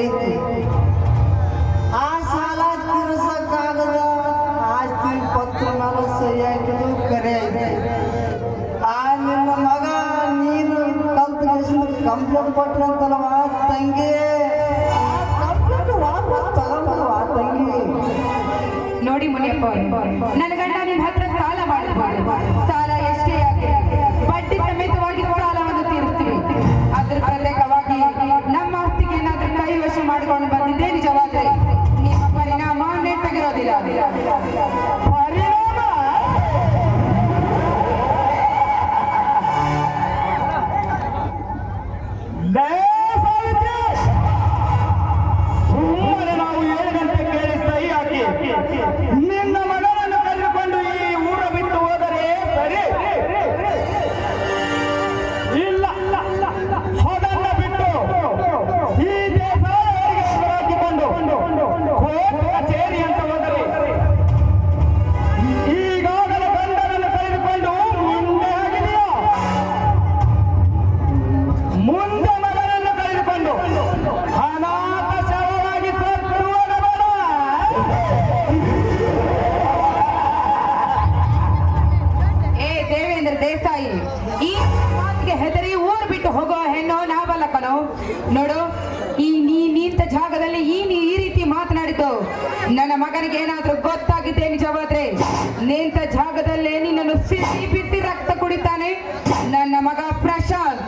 ಐತಿ. ಆ ಸಾಲ ತೀರ್ಸಕ್ಕಾಗದ ಆಸ್ತಿ ಪತ್ರ ಮೇಲೆ ಸಹಿ ಹಾಕಿದ್ದು ಕರೆ ಐತಿ. ಆ ನಿನ್ನ ಮಗ ನೀನು ಕಲ್ತು ಕಂಪ್ಲೇಂಟ್ ಕೊಟ್ರಂತಲ್ವ ತಂಗಿ, ಕಂಪ್ಲೇಂಟ್ ವಾಪಸ್ ತಗೊಂಬಲ್ವಾ ತಂಗಿ? ನೋಡಿ ಮುನಿಯಪ್ಪ, ನನ್ನ ಗಂಡ ನಿಮ್ಮ ಹತ್ರ ಸಾಲ ಮಾಡಿರ್ಬೋದು. ಸಾಲ ಎಷ್ಟೇ ಆಗಲಿ ಬಡ್ಡಿ ಸಮೇತವಾಗಿ ಸಾಲವನ್ನು ತೀರಿಸ್ತೀವಿ. ಅದ್ರ ಪ್ರತ್ಯೇಕವಾಗಿ ನಮ್ಮ ಆಸ್ತಿಗೆ ಏನಾದ್ರೂ ಕೈವಶ ಮಾಡಿಕೊಂಡು ಬಂದಿದ್ದೇ ನಿಜವಾದ್ರೆ ನಿಮ್ಮ ಪರಿಣಾಮ ನೆಟ್ಟಗಿರೋದಿಲ್ಲ. ನಾವು 7 ಗಂಟೆ ಕೇಳಿ ಸಹಿ ಹಾಕಿ ನಿನ್ನ ಮಗನನ್ನು ಕರೆದುಕೊಂಡು ಈ ಊರ ಬಿಟ್ಟು ಹೋದರೆ ಸರಿ. ಇಲ್ಲ, ಅದನ್ನ ಬಿಟ್ಟು ಈ ದೇಶ ಹಾಕಿಕೊಂಡು ಕೋರ್ಟ್ ಕಚೇರಿ ಅಂತ ಹೋದರೆ ಈಗಾಗಲೇ ಗಂಡನನ್ನು ಕರೆದುಕೊಂಡು ಮುಂದೆ ಆಗಿದೆಯಾ? ಮುಂದೆ ಮಗನನ್ನು ಕರೆದುಕೊಂಡು ಅನಾಥ ಶವವಾಗಿ ಸತ್ತು ಹೋಗಬೇಡ. ಏ ದೇವೇಂದ್ರ ದೇಸಾಯಿ, ಈ ಮಾತಿಗೆ ಹೆದರಿ ಊರು ಬಿಟ್ಟು ಹೋಗೋ ಹೆಣ್ಣು ನಾವಲ್ಲ ಕಣೋ. ನೋಡು, ಈ ನಿಂತ ಜಾಗದಲ್ಲಿ ಈ ರೀತಿ ಮಾತನಾಡಿದ್ದು ನನ್ನ ಮಗನಿಗೆ ಏನಾದ್ರೂ ಗೊತ್ತಾಗಿದೆ ನಿಜವಾದ್ರೆ ನಿಂತ ಜಾಗದಲ್ಲೇ ನಿನ್ನನ್ನು ಸಿಸಿ ಬಿಸಿ ರಕ್ತ ಕುಡಿತಾನೆ ನನ್ನ ಮಗ ಪ್ರಶಾಂತ್.